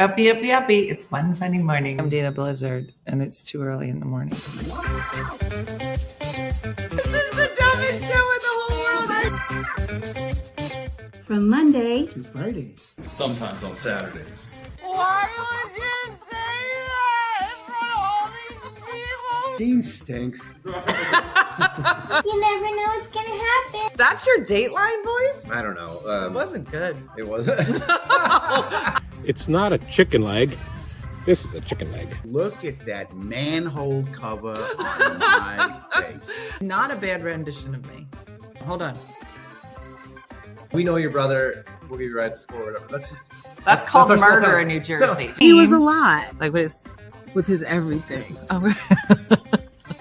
Uppy, uppy, uppy. It's one funny morning. I'm Dana Blizzard, and it's too early in the morning. This is the dumbest show in the whole world. From Monday to Friday. Sometimes on Saturdays. Why would you say that in front of all these people? Dean stinks. You never know what's gonna happen. That's your Dateline voice? I don't know. It wasn't good. It wasn't. It's not a chicken leg. This is a chicken leg. Look at that manhole cover on my face. Not a bad rendition of me. Hold on. We know your brother. We'll give you a ride to school or whatever. That's called our murder small in New Jersey. he was a lot Like with with his everything.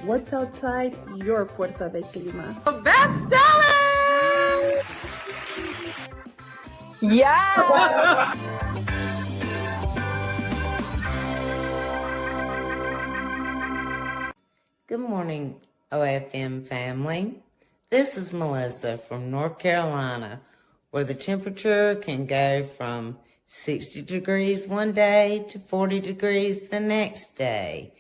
What's outside your Puerta de Clima? That's Stellar! Yeah! Good morning, OFM family. This is Melissa from North Carolina, where the temperature can go from 60 degrees one day to 40 degrees the next day.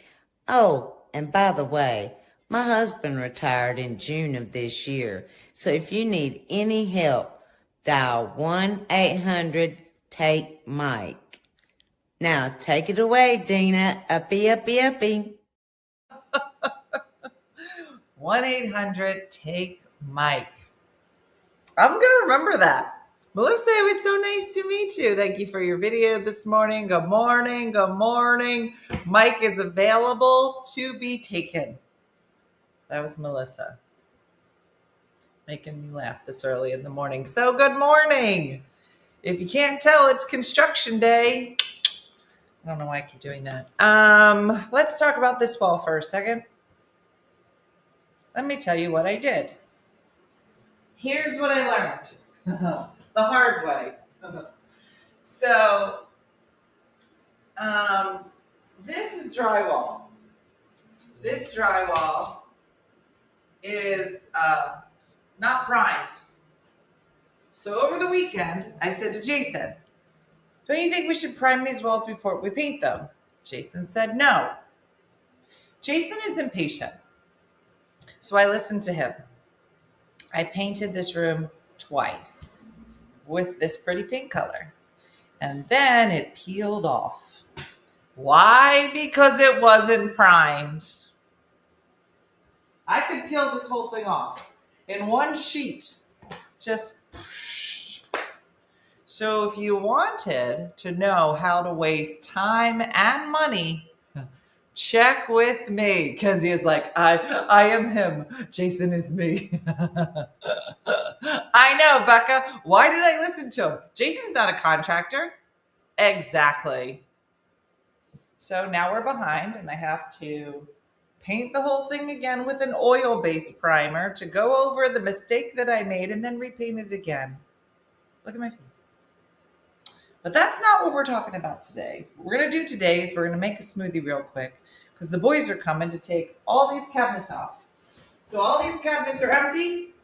Oh, and by the way, my husband retired in June of this year, so if you need any help, dial 1-800-TAKE-MIKE. Now, take it away, Dina. Uppy, uppy, uppy. 1-800-TAKE-MIKE. I'm going to remember that. Melissa, it was so nice to meet you. Thank you for your video this morning. Good morning. Good morning. Mike is available to be taken. That was Melissa. Making me laugh this early in the morning. So good morning. If you can't tell, it's construction day. I don't know why I keep doing that. Let's talk about this wall for a second. Let me tell you what I did. Here's what I learned the hard way. So, this is drywall. This drywall is not primed. So over the weekend, I said to Jason, don't you think we should prime these walls before we paint them? Jason said no. Jason is impatient. So I listened to him. I painted this room twice with this pretty pink color. And then it peeled off. Why? Because it wasn't primed. I could peel this whole thing off in one sheet. Just. So if you wanted to know how to waste time and money, check with me, because he was like, I am him. Jason is me. I know, Becca. Why did I listen to him? Jason's not a contractor. Exactly. So now we're behind, and I have to paint the whole thing again with an oil-based primer to go over the mistake that I made and then repaint it again. Look at my face. But that's not what we're talking about today. What we're going to do today is we're going to make a smoothie real quick because the boys are coming to take all these cabinets off. So all these cabinets are empty.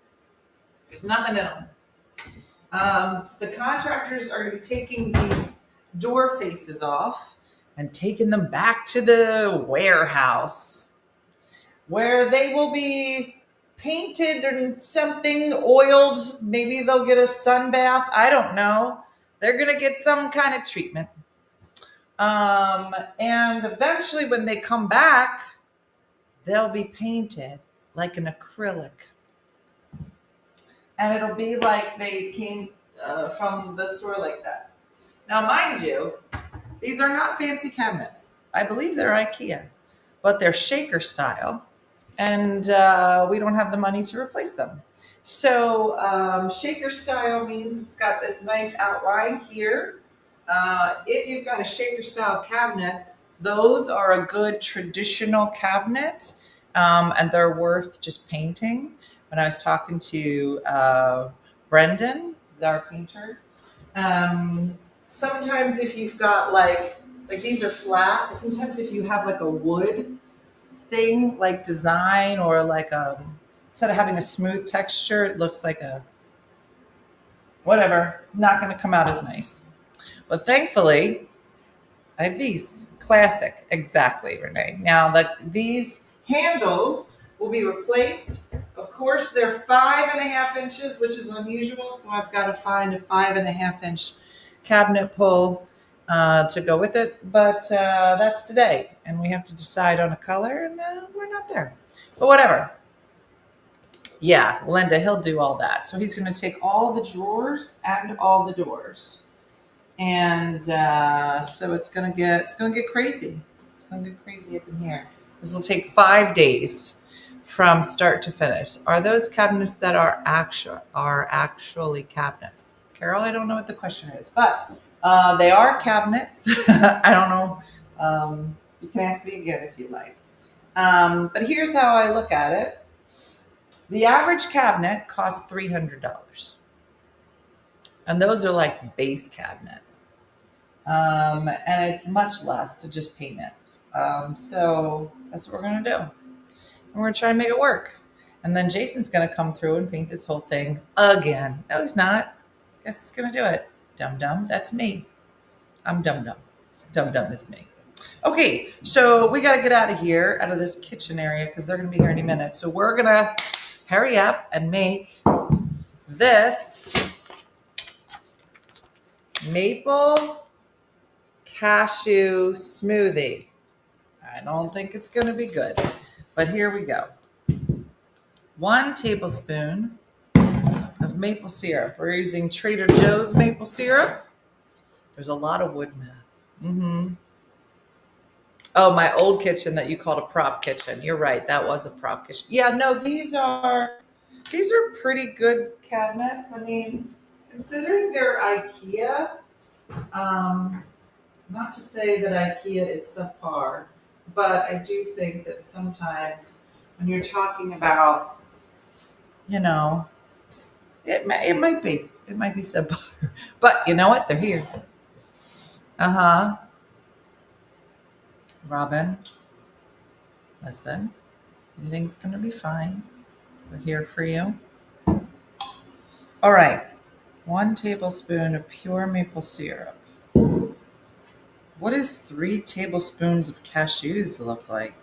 There's nothing in them. The contractors are going to be taking these door faces off and taking them back to the warehouse where they will be painted and something oiled. Maybe they'll get a sun bath. I don't know. They're going to get some kind of treatment. And eventually when they come back, they'll be painted like an acrylic. And it'll be like they came from the store like that. Now, mind you, these are not fancy cabinets. I believe they're IKEA, but they're shaker style. And we don't have the money to replace them. So shaker style means it's got this nice outline here. If you've got a shaker style cabinet, those are a good traditional cabinet, and they're worth just painting. When I was talking to Brendan, our painter, sometimes if you've got like these are flat, sometimes if you have like a wood thing, like design, or like instead of having a smooth texture, it looks like a whatever, not going to come out as nice. But thankfully, I have these. Classic. Exactly, Renee. Now, these handles will be replaced. Of course, they're 5.5 inches, which is unusual. So I've got to find a 5.5 inch cabinet pull to go with it. But that's today. And we have to decide on a color, and we're not there. But whatever. Yeah, Linda, he'll do all that. So he's going to take all the drawers and all the doors. And so it's gonna get crazy. It's gonna get crazy up in here. This will take 5 days from start to finish. Are those cabinets that are actually cabinets? Carol, I don't know what the question is, but they are cabinets. I don't know. You can ask me again if you like. But here's how I look at it. The average cabinet costs $300. And those are like base cabinets. And it's much less to just paint it. So that's what we're going to do. And we're going to try and make it work. And then Jason's going to come through and paint this whole thing again. No, he's not. Guess he's going to do it. Dum-dum, that's me. I'm dum-dum. Dum-dum is me. Okay, so we got to get out of here, out of this kitchen area, because they're going to be here any minute. So we're going to hurry up and make this maple cashew smoothie. I don't think it's going to be good, but here we go. 1 tablespoon of maple syrup. We're using Trader Joe's maple syrup. There's a lot of wood math. Oh, my old kitchen that you called a prop kitchen. You're right. That was a prop kitchen. Yeah, no, these are pretty good cabinets. I mean, considering they're IKEA, not to say that IKEA is subpar, but I do think that sometimes when you're talking about, it might be subpar. But you know what? They're here. Robin, listen, everything's going to be fine. We're here for you. All right. 1 tablespoon of pure maple syrup. What does 3 tablespoons of cashews look like?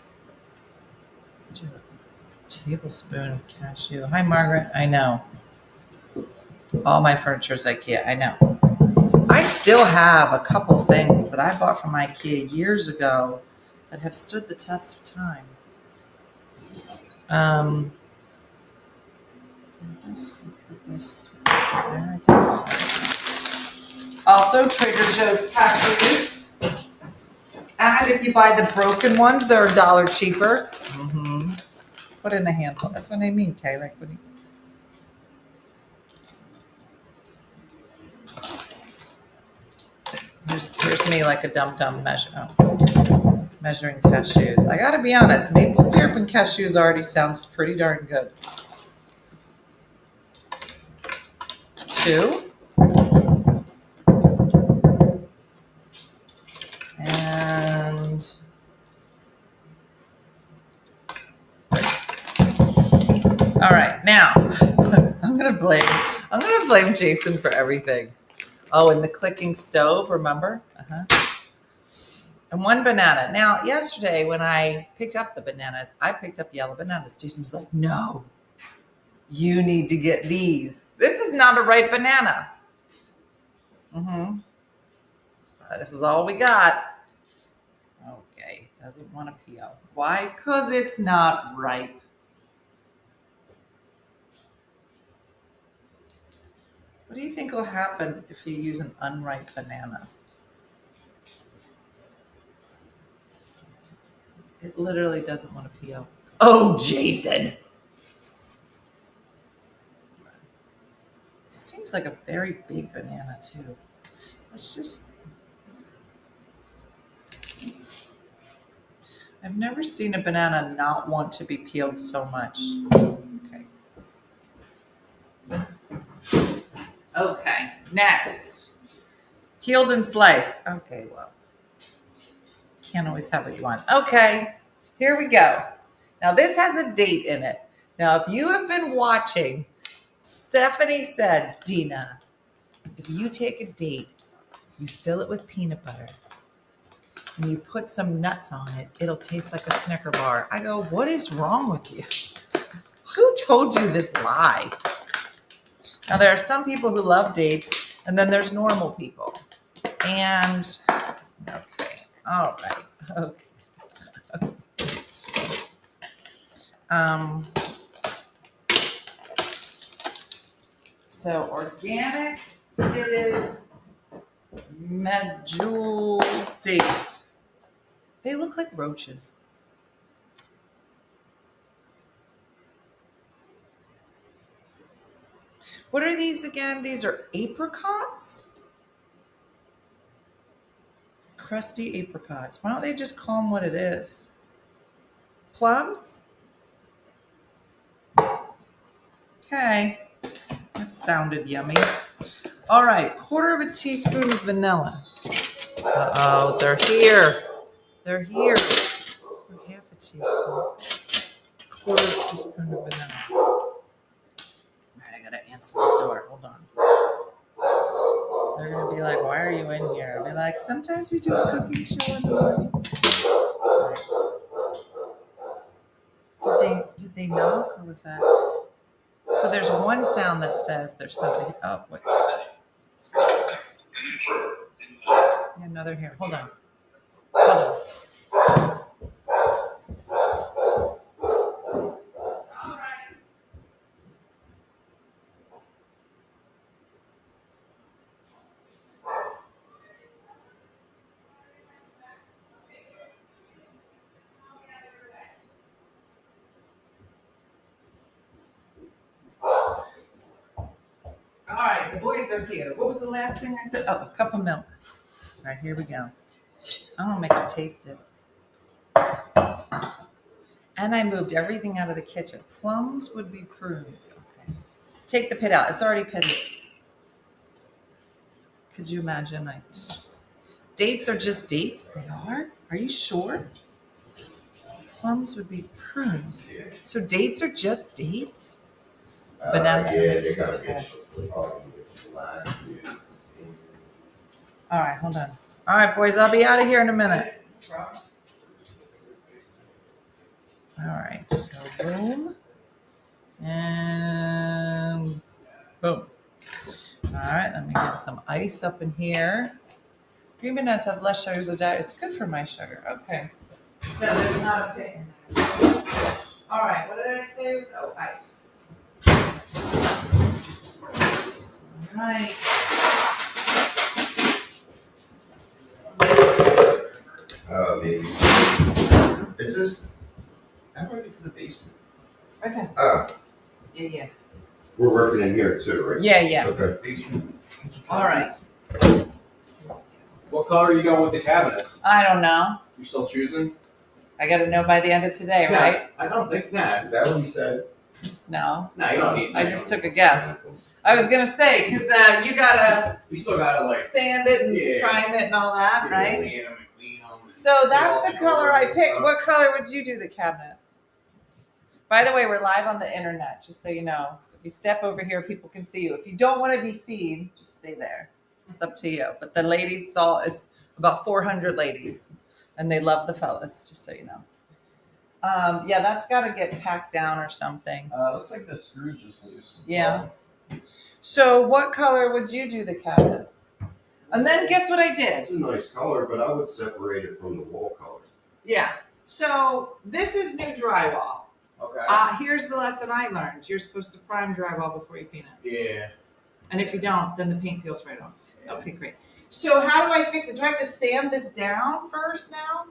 A tablespoon of cashew. Hi, Margaret. I know. All my furniture is IKEA. I know. I still have a couple things that I bought from IKEA years ago that have stood the test of time. Put this. There it goes. Also, Trader Joe's cashews. And if you buy the broken ones, they're $1 cheaper. Put in a handful. That's what I mean, Kay. Like, what do you... Here's me like a dum-dum measuring cashews. I gotta be honest, maple syrup and cashews already sounds pretty darn good. 2. And all right, now I'm gonna blame Jason for everything. Oh, and the clicking stove, remember? And 1 banana. Now, yesterday when I picked up the bananas, I picked up yellow bananas. Jason was like, no, you need to get these. This is not a ripe banana. This is all we got. Okay, doesn't want to peel. Why? Because it's not ripe. What do you think will happen if you use an unripe banana? It literally doesn't want to peel. Oh, Jason. Seems like a very big banana, too. Let's just... I've never seen a banana not want to be peeled so much. Okay, next. Peeled and sliced. Okay, well, can't always have what you want. Okay, here we go. Now, this has a date in it. Now, if you have been watching, Stephanie said, Dina, if you take a date, you fill it with peanut butter, and you put some nuts on it, it'll taste like a Snicker bar. I go, what is wrong with you? Who told you this lie? Now, there are some people who love dates, and then there's normal people. And, okay, all right, okay. So organic pitted medjool dates. They look like roaches. What are these again? These are apricots? Crusty apricots. Why don't they just call them what it is? Plums? Okay. That sounded yummy. All right, 1/4 teaspoon of vanilla. Uh-oh, they're here. They're here. Or 1/2 teaspoon. 1/4 teaspoon of vanilla. All right, I gotta answer the door. Hold on. They're gonna be like, why are you in here? I'll be like, sometimes we do a cooking show in the morning. Right. Did they knock, or was that? So there's one sound that says there's somebody. Oh, wait. Yeah, no, they're here. Hold on. Hold on. All right, the boys are here. What was the last thing I said? Oh, a cup of milk. All right, here we go. I'm gonna make them taste it. And I moved everything out of the kitchen. Plums would be prunes. Okay. Take the pit out. It's already pitted. Could you imagine? Dates are just dates. They are? Are you sure? Plums would be prunes. So dates are just dates? Bananas. Yeah, they gotta get. All right, hold on. All right, boys, I'll be out of here in a minute. All right, so boom. And boom. All right, let me get some ice up in here. Green bananas have less sugars a day. It's good for my sugar. Okay. So there's not a pit in there. All right, what did I say? It was, oh, ice. All right. Maybe. Is this? How do I get to the basement? Okay. Oh, Yeah. we're working in here too, right? Yeah. Okay. All right. What color are you going with the cabinets? I don't know. You still choosing? I got to know by the end of today, right? I don't think so. Is that what he said? No. No, you don't need. I just took a guess. I was gonna say because you gotta You still gotta like sand it and Yeah. prime it and all that, right? sand them and clean them. and So take that's all the color I doors and picked. stuff. What color would you do the cabinets? By the way, we're live on the internet, just so you know. So if you step over here, people can see you. If you don't want to be seen, just stay there. It's up to you. But the ladies saw it's about 400 ladies, and they love the fellas, just so you know. Yeah, that's got to get tacked down or something. Looks like the screw's just loose. Yeah. So what color would you do the cabinets? And then guess what I did? It's a nice color, but I would separate it from the wall color. Yeah. So this is new drywall. Okay. Here's the lesson I learned. You're supposed to prime drywall before you paint it. Yeah. And if you don't, then the paint peels right off. Okay, great. So how do I fix it? Do I have to sand this down first now?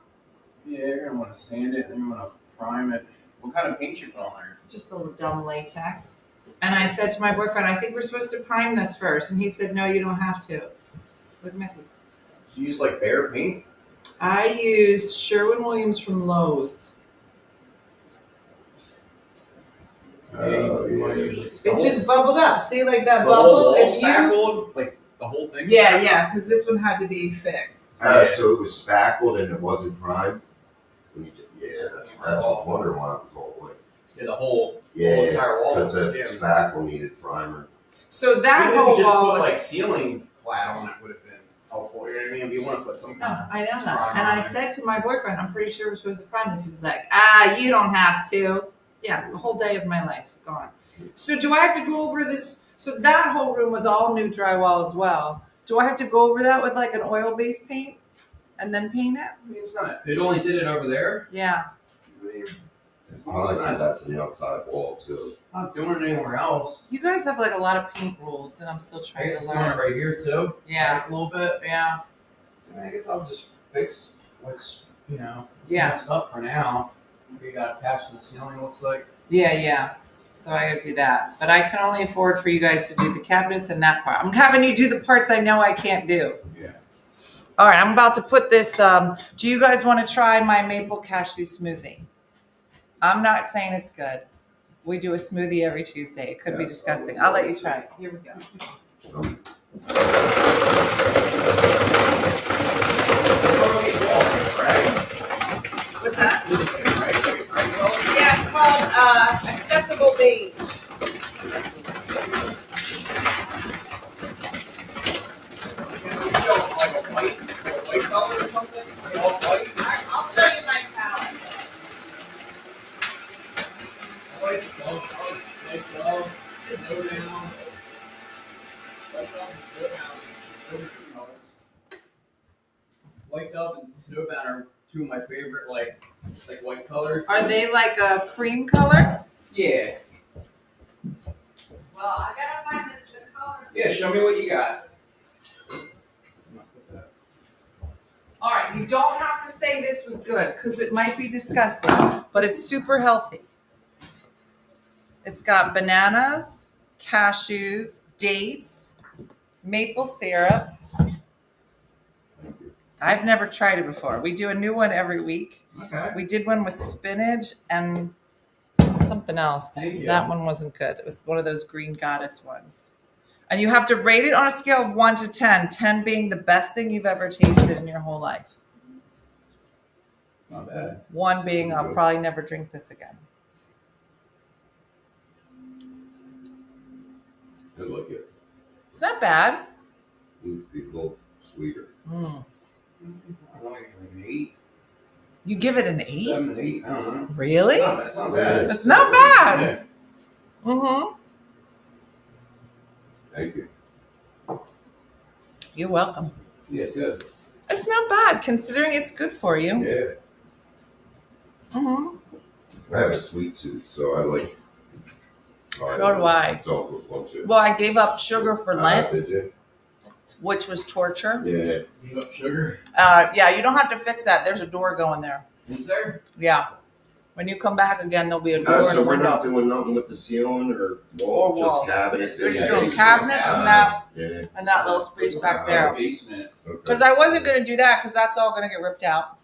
Yeah, you're gonna want to sand it, then you want to prime it. What kind of paint you put on there? Just a little dumb latex. And I said to my boyfriend, I think we're supposed to prime this first. And he said, no, you don't have to. Look at my face. Do you use like Behr paint? I used Sherwin-Williams from Lowe's. You want to usually. It just bubbled up. See, like that the bubble? whole If you spackled, like the whole thing. Yeah, because this one had to be fixed. So it was spackled and it wasn't primed? When you that's wondering why it was all white. Yeah, the whole Yeah, entire wall. because the Yeah. spackle needed primer. So that Even if whole you just wall put was like ceiling flat on it would have been. helpful. You know what I mean? If you want to put some No, kind of I know that. prime And on I there. said to my boyfriend, I'm pretty sure we're supposed to prime this. He was like, you don't have to. Yeah, a whole day of my life gone. So do I have to go over this? So that whole room was all new drywall as well. Do I have to go over that with like an oil-based paint and then paint it? I mean, it's not. It only did it over there. Yeah. I mean, It's not like that's an outside wall too. not doing it anywhere else. You guys have like a lot of paint rules and I'm still I trying guess to it's doing it learn. right here too. Yeah. A little bit. Yeah. I mean, I guess I'll just fix what's Yeah. messed up for now. We got attached to the ceiling. Looks like. Yeah. So I gotta do that. But I can only afford for you guys to do the cabinets and that part. I'm having you do the parts I know I can't do. Yeah. All right, I'm about to put this. Do you guys want to try my maple cashew smoothie? I'm not saying it's good. We do a smoothie every Tuesday. It could be Yes, disgusting. I I'll would let you love try it. Here we go. What's that? Yeah, it's called Accessible Beige. I'll show you my palette. White dove and snowbound are two of my favorite like white colors. Are they like a cream color? Yeah. Well, I gotta find the color. Yeah, show me what you got. All right, you don't have to say this was good because it might be disgusting, but it's super healthy. It's got bananas, cashews, dates, maple syrup. I've never tried it before. We do a new one every week. Okay. We did one with spinach and something else. Thank you. That one wasn't good. It was one of those green goddess ones. And you have to rate it on a scale of 1 to 10, 10 being the best thing you've ever tasted in your whole life. Not bad. 1 being I'll probably never drink this again. I like it. It's not bad. Needs to be a little sweeter. Mm. I don't know, like an 8, You give it an 8? 7, 8. I don't know. Really? It's not bad. It's not bad. Yeah. Mm-hmm. Thank you. You're welcome. Yeah, it's good. It's not bad considering it's good for you. Yeah. Mm-hmm. I have a sweet tooth, so I like. So do I. Don't look bunch of. Well, I gave up sugar for Lent, Did you? which was torture. Yeah. Give up sugar. Yeah, you don't have to fix that. There's a door going there. Is there? Yeah. When you come back again, there'll be a door and So a we're not window. doing nothing with the ceiling or wall, Or walls. just cabinets. We're just Yeah, doing just cabinets and that Yeah. and that little space back there. Basement. Okay. Because I wasn't going to do that because that's all going to get ripped out.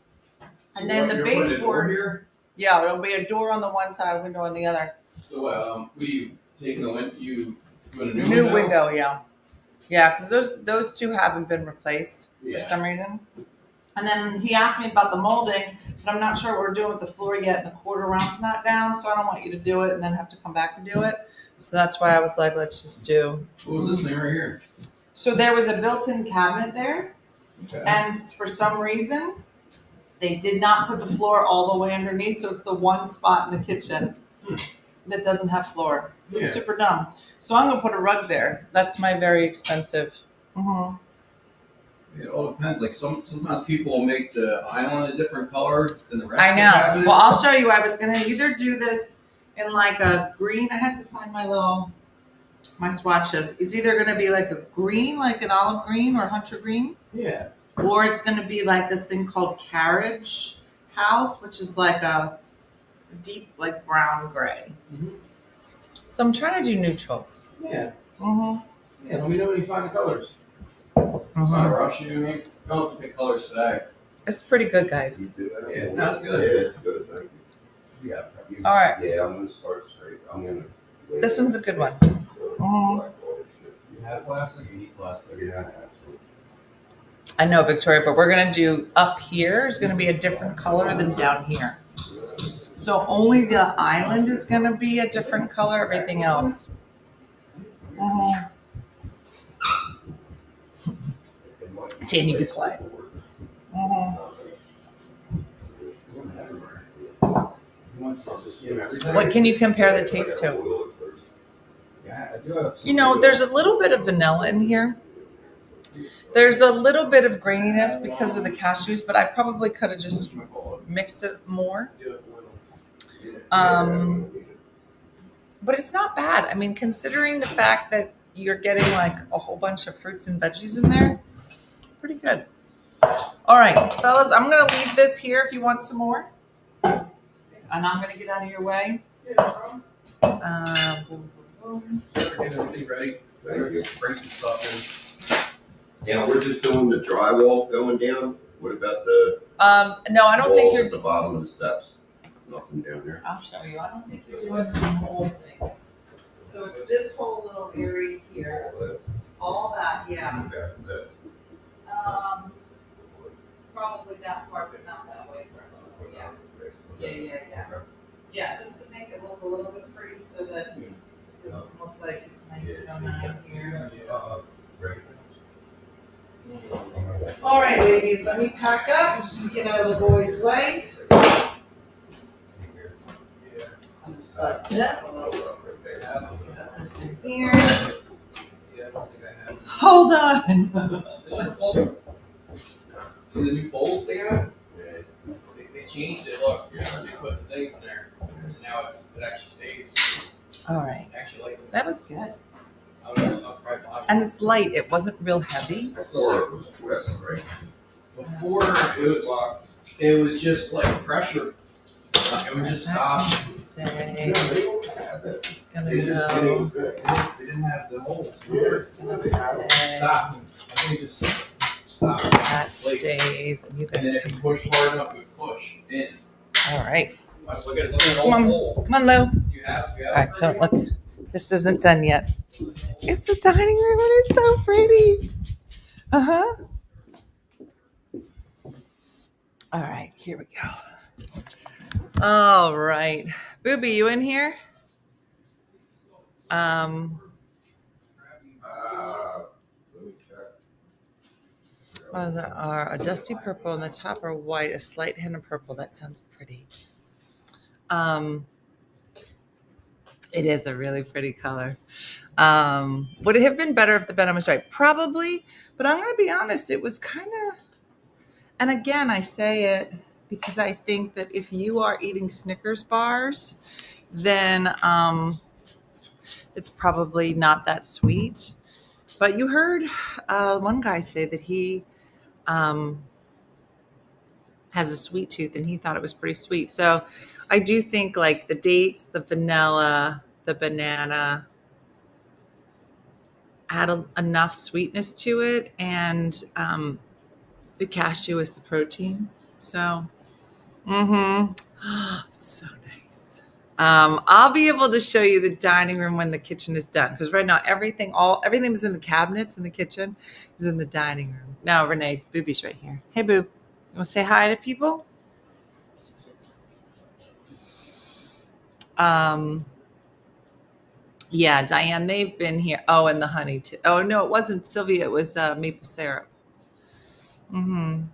And then the You're putting a door baseboards. here? Yeah, there'll be a door on the one side, a window on the other. So, we taking the window? You doing a New window, yeah. Yeah, because those two haven't been replaced for Yeah. some reason. And then he asked me about the molding, but I'm not sure what we're doing with the floor yet, and the quarter round's not down, so I don't want you to do it and then have to come back and do it. So that's why I was like, let's just do. What was this thing right here? So there was a built-in cabinet there, Okay. and for some reason, they did not put the floor all the way underneath, so it's the one spot in the kitchen that doesn't have floor. So it's Yeah. super dumb. So I'm gonna put a rug there. That's my very expensive. Mm-hmm. It all depends. Like sometimes people will make the island a different color than the rest. I of the know. cabinets. Well, I'll show you. I was gonna either do this in like a green. I have to find my swatches. It's either gonna be like a green, like an olive green or hunter green, Yeah. or it's gonna be like this thing called carriage house, which is like a deep like brown gray. Mhm. So I'm trying to do neutrals. Yeah. Mm-hmm. Yeah. Let me know when you find the colors. It's not a rush. You know what I mean? Don't have to pick colors today. It's pretty good, guys. You do that? Yeah, that's good. Yeah, it's good. Thank you. Yeah. You- All right. Yeah, I'm gonna start straight. I'm gonna. This one's a good one. So, Mhm. black water shit. You have plastic. You need plastic. Yeah, absolutely. I know, Victoria, but we're gonna do up here is gonna be a different color than down here. So only the island is gonna be a different color. Everything else. Mhm. Danny, be quiet. Mhm. What can you compare the taste to? Yeah, I do have some You know, there's a little bit of vanilla in here. There's a little bit of graininess because of the cashews, but I probably could have just mixed it more. But it's not bad. I mean, considering the fact that you're getting like a whole bunch of fruits and veggies in there, pretty good. All right, fellas, I'm going to leave this here if you want some more. And I'm going to get out of your way. Get everything ready. Bring some stuff Yeah, we're just doing the drywall going down. What about the no, I don't think walls you're. at the bottom of the steps? Nothing down there. I'll show you. I don't think you're doing the whole things. So it's this whole little area here. All that, yeah. This. Probably that part, but not that way for a little. Yeah. Yeah, just to make it look a little bit pretty so that it doesn't look like it's nice going on here. All right, ladies, let me pack up. Get out of the boys' way. Like this. Put this in here. Hold on. See the new poles they got? They changed it. Look, they put the things in there. So now it actually stays. All right. I actually like it. That was good. I'll probably buy And it's light. It wasn't real heavy. Before it was twist, right? Before it was just like pressure. It would just stop. Stay. This is gonna They go. didn't have the hole. This is gonna stay. Stop. I think it just stop. That stays, and you And then guys if you can. push hard enough, it would push in. All right. Let's look at the Come on. old hole. Come on, Lou. Do you have? All right, don't look. This isn't done yet. It's the dining room, and it's so pretty. All right, here we go. All right, Booby, you in here? Let me check. What is it? A dusty purple on the top are white, a slight hint of purple. That sounds pretty. It is a really pretty color. Would it have been better if the denim was right? Probably, but I'm going to be honest. It was kind of, and again, I say it because I think that if you are eating Snickers bars, then it's probably not that sweet. But you heard one guy say that he has a sweet tooth and he thought it was pretty sweet. So I do think like the dates, the vanilla, the banana add enough sweetness to it, and the cashew is the protein. So, it's so nice. I'll be able to show you the dining room when the kitchen is done, because right now everything was in the cabinets in the kitchen is in the dining room. Now, Renee, Booby's right here. Hey, Boob, you want to say hi to people? Yeah, Diane, they've been here. Oh, and the honey too. Oh no, it wasn't Sylvia. It was maple syrup. If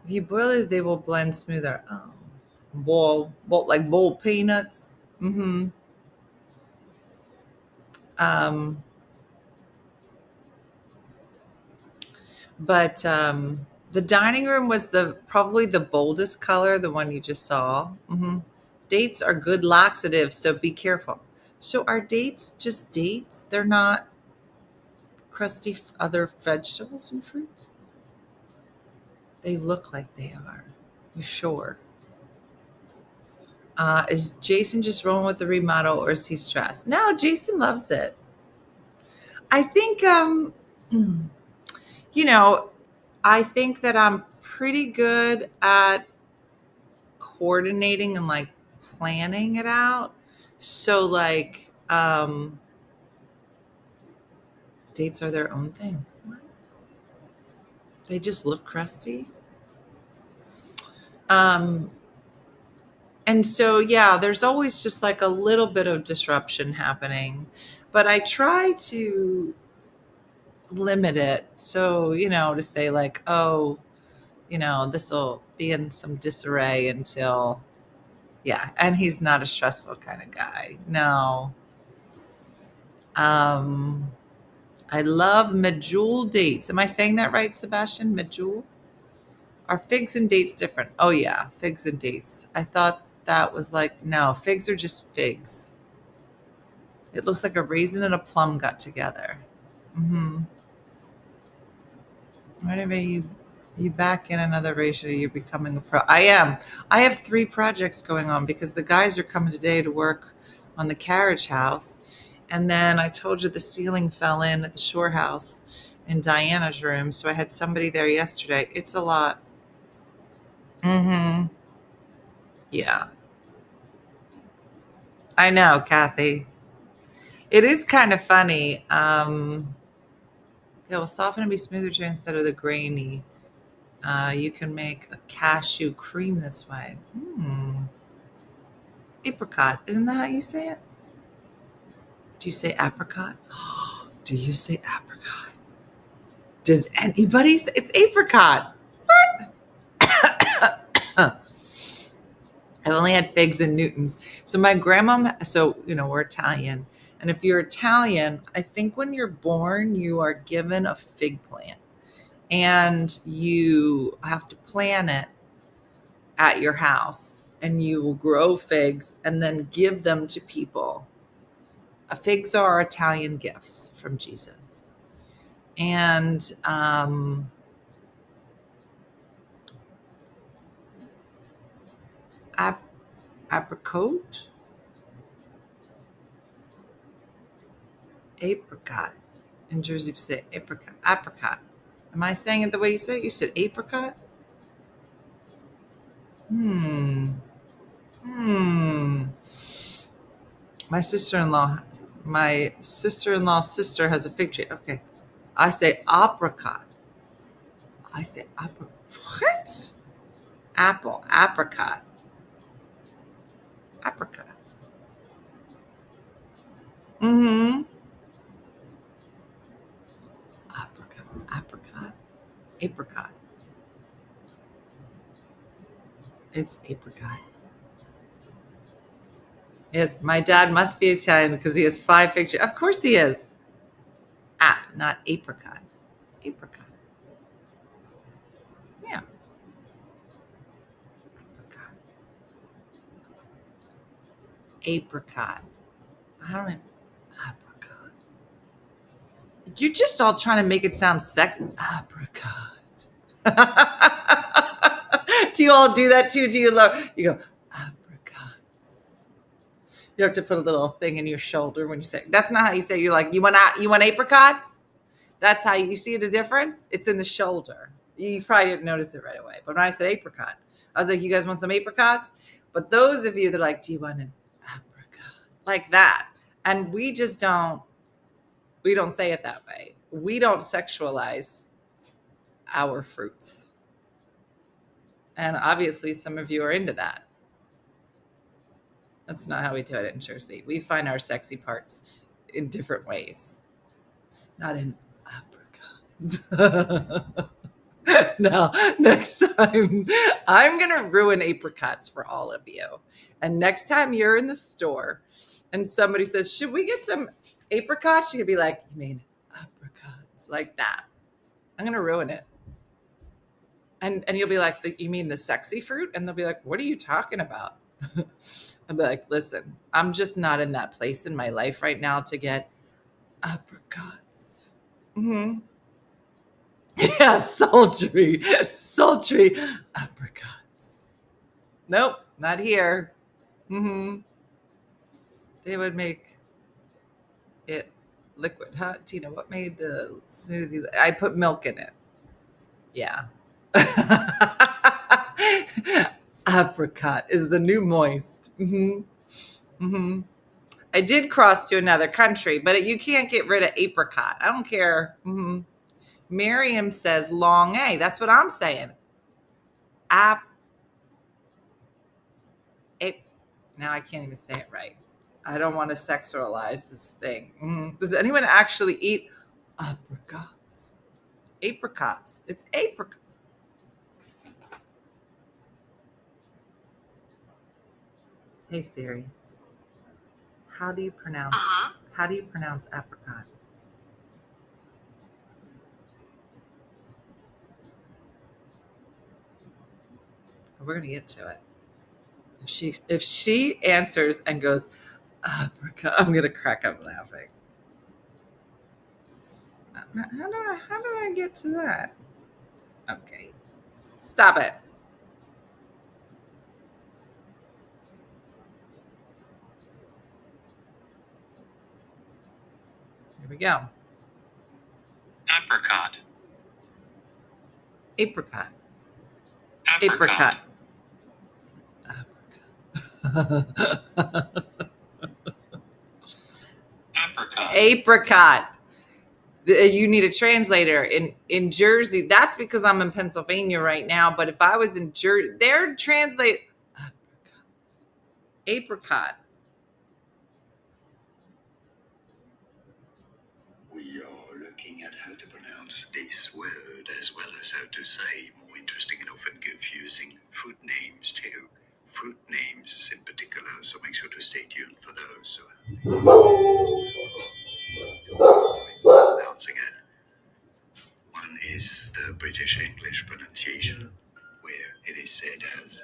you boil it, they will blend smoother. Oh, bowl peanuts. But the dining room was probably the boldest color, the one you just saw. Dates are good laxatives, so be careful. So are dates just dates? They're not crusty other vegetables and fruits? They look like they are. You sure? Is Jason just rolling with the remodel, or is he stressed? No, Jason loves it. I think, I think that I'm pretty good at coordinating and like planning it out. So like, dates are their own thing. What? They just look crusty. And so, yeah, there's always just like a little bit of disruption happening, but I try to limit it. So, to say like, oh, this will be in some disarray until, yeah. And he's not a stressful kind of guy. No. I love medjool dates. Am I saying that right, Sebastian? Medjool? Are figs and dates different? Oh yeah, figs and dates. I thought that was like, no, figs are just figs. It looks like a raisin and a plum got together. Mm-hmm. Whenever you back in another ratio, you're becoming a pro. I am. I have 3 projects going on because the guys are coming today to work on the carriage house. And then I told you the ceiling fell in at the shore house in Diana's room. So I had somebody there yesterday. It's a lot. Mm-hmm. Yeah. I know, Kathy. It is kind of funny. It will soften and be smoother too instead of the grainy. You can make a cashew cream this way. Apricot. Isn't that how you say it? Do you say apricot? Do you say apricot? Does anybody say it's apricot? What? I've only had figs and Newtons. So my grandma, we're Italian. And if you're Italian, I think when you're born, you are given a fig plant. And you have to plant it at your house. And you will grow figs and then give them to people. Figs are Italian gifts from Jesus. And apricot? Apricot. In Jersey, you say apricot. Apricot. Am I saying it the way you say it? You said apricot? My sister-in-law's sister has a fig tree. Okay. I say apricot. What? Apple. Apricot. Apricot. Mm-hmm. Apricot. It's apricot. Yes, my dad must be Italian because he has 5 fig trees. Of course he is. Not apricot. Apricot. Yeah. Apricot. I don't know. Apricot. You're just all trying to make it sound sexy. Apricot. Do you all do that too? Do you love? You go apricots. You have to put a little thing in your shoulder when you say. That's not how you say. You're like, you want apricots? That's how you see the difference. It's in the shoulder. You probably didn't notice it right away. But when I said apricot, I was like, you guys want some apricots? But those of you that are like, do you want an apricot? Like that. And we just don't say it that way. We don't sexualize our fruits. And obviously some of you are into that. That's not how we do it in Jersey. We find our sexy parts in different ways. Not in apricots. Now, next time, I'm going to ruin apricots for all of you. And next time you're in the store and somebody says, should we get some apricots? You could be like, you mean apricots? Like that. I'm going to ruin it. And you'll be like, you mean the sexy fruit? And they'll be like, what are you talking about? I'll be like, listen, I'm just not in that place in my life right now to get apricots. Mm-hmm. Yeah, sultry apricots. Nope, not here. Mm-hmm. They would make it liquid. Huh, Tina, what made the smoothie? I put milk in it. Yeah. Apricot is the new moist. Mm-hmm. Mm-hmm. I did cross to another country, but you can't get rid of apricot. I don't care. Mm-hmm. Miriam says long A. That's what I'm saying. Now I can't even say it right. I don't want to sexualize this thing. Mm-hmm. Does anyone actually eat apricot? Apricots. It's apricot. Hey Siri, how do you pronounce apricot? We're gonna get to it. If she answers and goes apricot, I'm gonna crack up laughing. How do I get to that? Okay, stop it. Here we go. Apricot. Apricot. Apricot. Apricot. Apricot. You need a translator in Jersey. That's because I'm in Pennsylvania right now. But if I was in Jersey, they're translate apricot. We are looking at how to pronounce this word as well as how to say more interesting and often confusing fruit names too. Fruit names in particular, so make sure to stay tuned for those. Pronouncing it. One is the British English pronunciation, where it is said as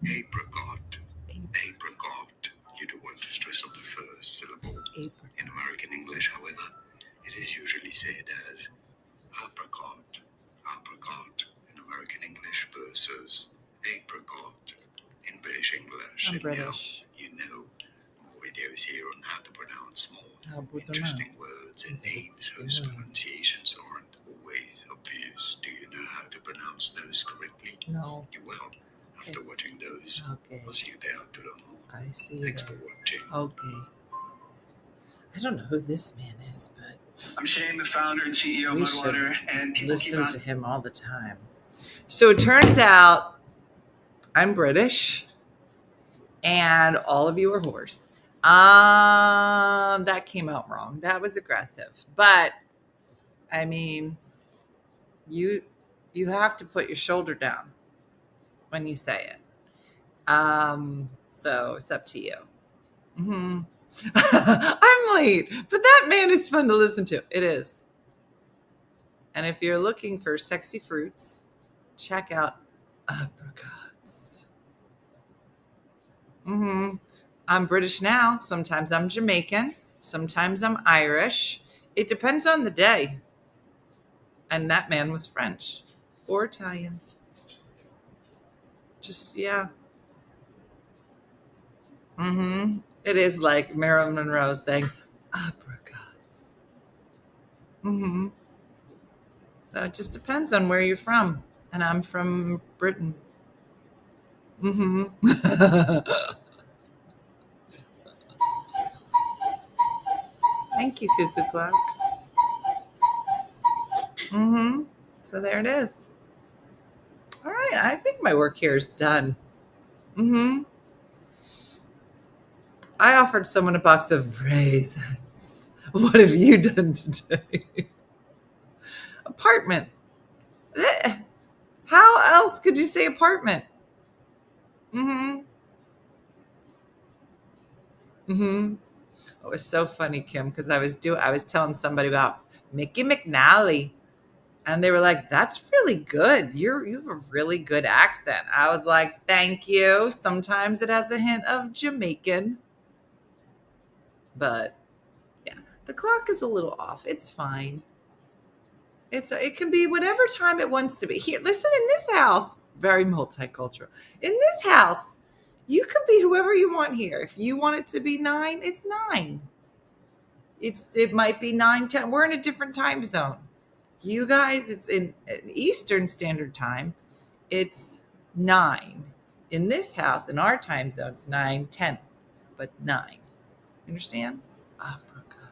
apricot. Apricot. You do want to stress on the first syllable. In American English, however, it is usually said as apricot. Apricot in American English versus apricot in British English. I'm And British. you know more videos here on how to pronounce more interesting words and names whose pronunciations aren't always obvious. Do you know how to pronounce those correctly? No. You will after watching those. Okay. I'll see you there to learn more. I see. Thanks for watching. Okay. I don't know who this man is, but I'm Shane, the founder and CEO of we Mudwater, should and people keep listen on to him all the time. So it turns out I'm British and all of you are whores. That came out wrong. That was aggressive. But I mean, you have to put your shoulder down when you say it. So it's up to you. I'm late, but that man is fun to listen to. It is. And if you're looking for sexy fruits, check out apricots. I'm British now. Sometimes I'm Jamaican. Sometimes I'm Irish. It depends on the day. And that man was French or Italian. Just, yeah. It is like Marilyn Monroe saying apricots. So it just depends on where you're from. And I'm from Britain. Thank you, Cuckoo Clock. So there it is. All right, I think my work here is done. I offered someone a box of raisins. What have you done today? Apartment. How else could you say apartment? It was so funny, Kim, because I was telling somebody about Mickey McNally, and they were like, "That's really good. You have a really good accent." I was like, "Thank you." Sometimes it has a hint of Jamaican, but yeah, the clock is a little off. It's fine. It can be whatever time it wants to be. Here, listen, in this house, very multicultural. In this house, you could be whoever you want here. If you want it to be 9, it's 9. It might be 9, 10. We're in a different time zone. You guys, it's in Eastern Standard Time. It's 9. In this house, in our time zone, it's 9, 10, but 9. Understand? Apricot.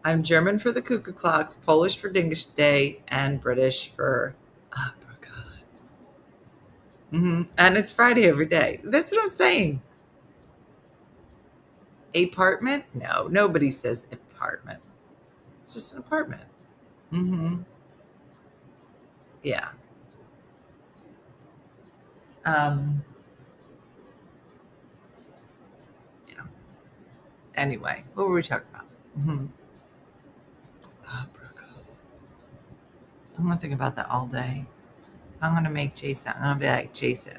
I'm German for the cuckoo clocks, Polish for Dingish Day, and British for apricots. And it's Friday every day. That's what I'm saying. Apartment? No, nobody says apartment. It's just an apartment. Yeah. Yeah. Anyway, what were we talking about? Apricot. I'm gonna think about that all day. I'm gonna make Jason. I'm gonna be like, Jason,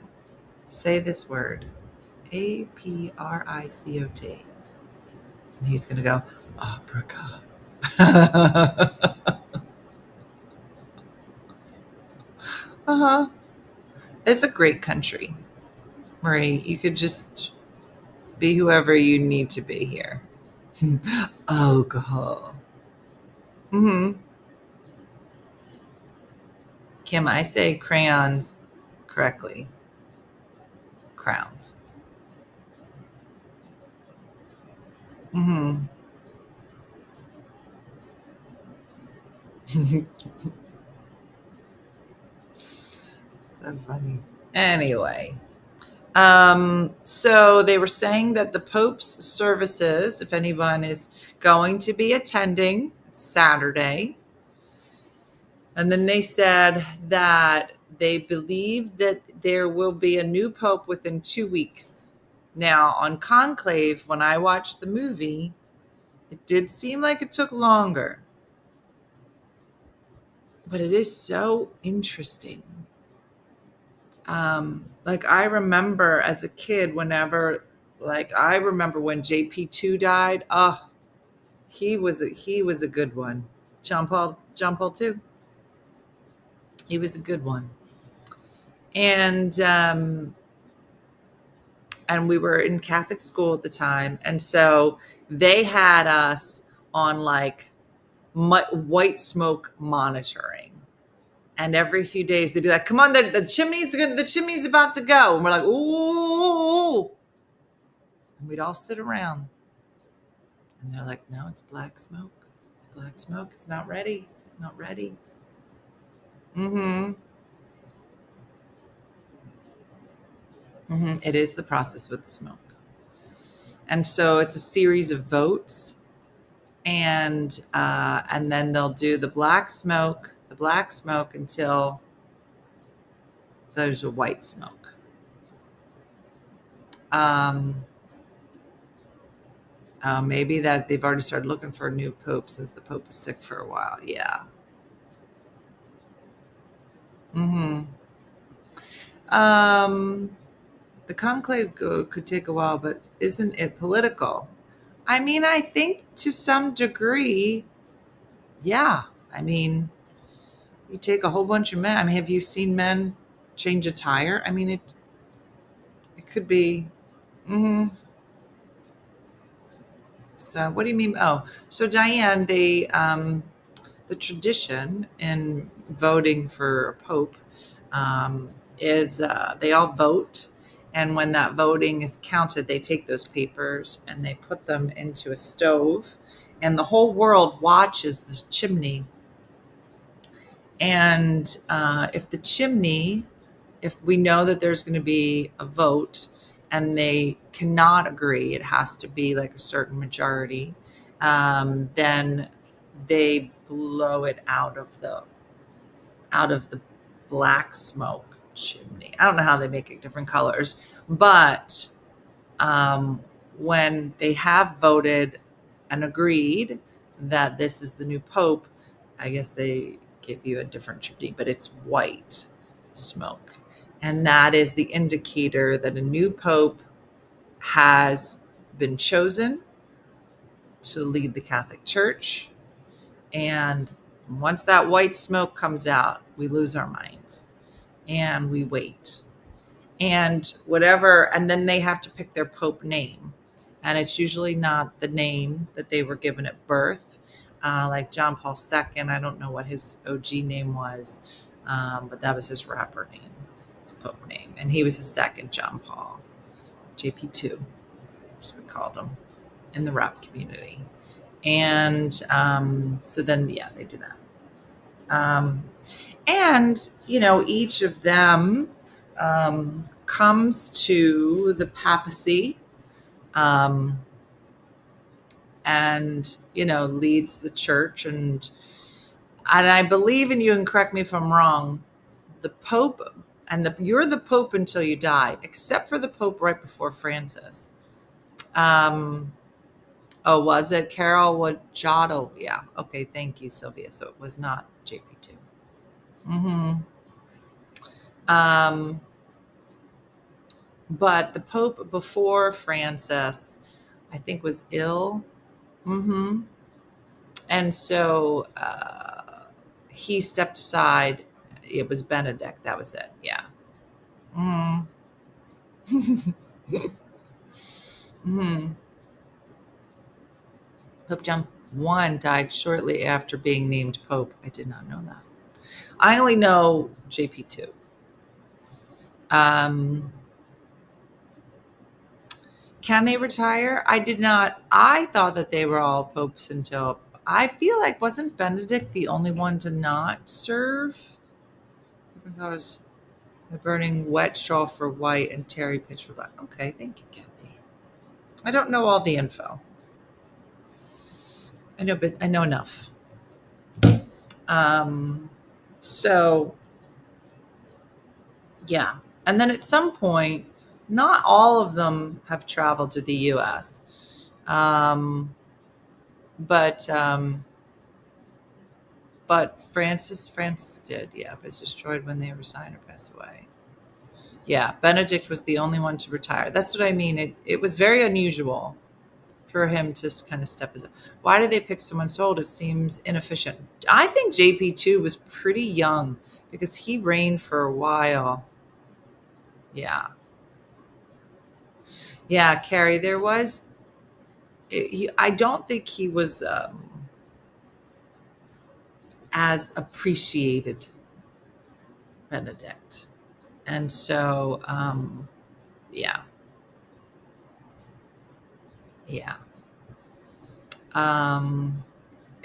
say this word, Apricot, and he's gonna go apricot. It's a great country, Marie. You could just be whoever you need to be here. Alcohol. Kim, I say crayons correctly. Crowns. So funny. Anyway, so they were saying that the Pope's services, if anyone is going to be attending Saturday, and then they said that they believe that there will be a new Pope within 2 weeks. Now, on Conclave, when I watched the movie, it did seem like it took longer. But it is so interesting. Like I remember as a kid, whenever, like I remember when JP2 died. Oh, he was a good one. John Paul II. He was a good one. And we were in Catholic school at the time, and so they had us on like white smoke monitoring. And every few days they'd be like, "Come on, the chimney's about to go," and we're like, "Ooh!" And we'd all sit around, and they're like, "No, it's black smoke. It's black smoke. It's not ready. It's not ready." It is the process with the smoke, and so it's a series of votes, and then they'll do the black smoke until there's a white smoke. Maybe that they've already started looking for a new pope since the pope was sick for a while. Yeah. The conclave could take a while, but isn't it political? I mean, I think to some degree, yeah. I mean, you take a whole bunch of men. I mean, have you seen men change a tire? I mean, it could be. So what do you mean? Oh, so Diane, the tradition in voting for a pope is they all vote. And when that voting is counted, they take those papers and they put them into a stove. And the whole world watches this chimney. And if we know that there's going to be a vote and they cannot agree, it has to be like a certain majority, then they blow it out of the black smoke chimney. I don't know how they make it different colors, but when they have voted and agreed that this is the new pope, I guess they give you a different chimney, but it's white smoke. And that is the indicator that a new pope has been chosen to lead the Catholic Church. And once that white smoke comes out, we lose our minds and we wait. And whatever, and then they have to pick their pope name. And it's usually not the name that they were given at birth. Like John Paul II, I don't know what his OG name was, but that was his rapper name, his pope name. And he was the second John Paul, JP2, as we called him in the rap community. And so then, yeah, they do that. And, each of them comes to the papacy, and leads the church, and I believe, and you can correct me if I'm wrong, the Pope, and you're the Pope until you die, except for the Pope right before Francis. Oh, was it Carol Wajado? Yeah. Okay. Thank you, Sylvia. So it was not JP2. But the Pope before Francis, I think, was ill. And so he stepped aside. It was Benedict. That was it. Yeah. Pope John I died shortly after being named Pope. I did not know that. I only know JP2. Can they retire? I did not. I thought that they were all popes until, I feel like, wasn't Benedict the only one to not serve? Different colors. The burning wet straw for white and terry pitch for black. Okay, thank you, Kathy. I don't know all the info. I know, but I know enough. So, yeah. And then at some point, not all of them have traveled to the U.S. But Francis did. Yeah, was destroyed when they resigned or passed away. Yeah, Benedict was the only one to retire. That's what I mean. It was very unusual for him to kind of step aside. Why did they pick someone so old? It seems inefficient. I think JP2 was pretty young because he reigned for a while. Yeah. Yeah, Carrie, there was... I don't think he was as appreciated, Benedict. And so, yeah.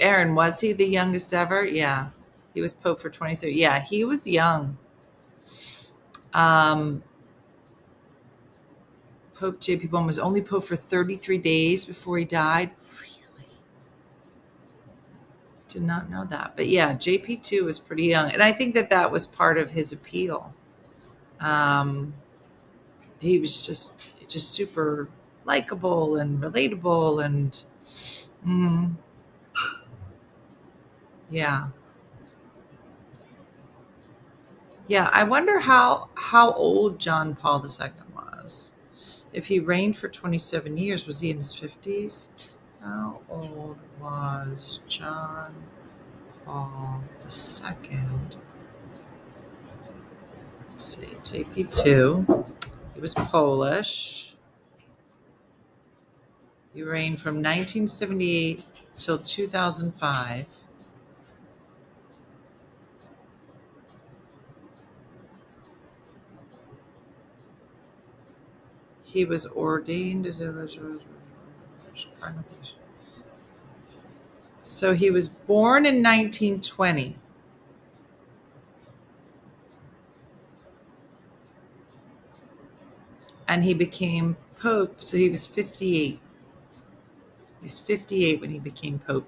Aaron, was he the youngest ever? Yeah. He was Pope for 27. Yeah, he was young. Pope JP1 was only Pope for 33 days before he died. Really? Did not know that. But yeah, JP2 was pretty young. And I think that was part of his appeal. He was just super likable and relatable, and yeah. Yeah, I wonder how old John Paul II was. If he reigned for 27 years, was he in his 50s? How old was John Paul II? Let's see, JP2. He was Polish. He reigned from 1978 till 2005. He was ordained. So he was born in 1920. And he became Pope, so he was 58. He was 58 when he became Pope.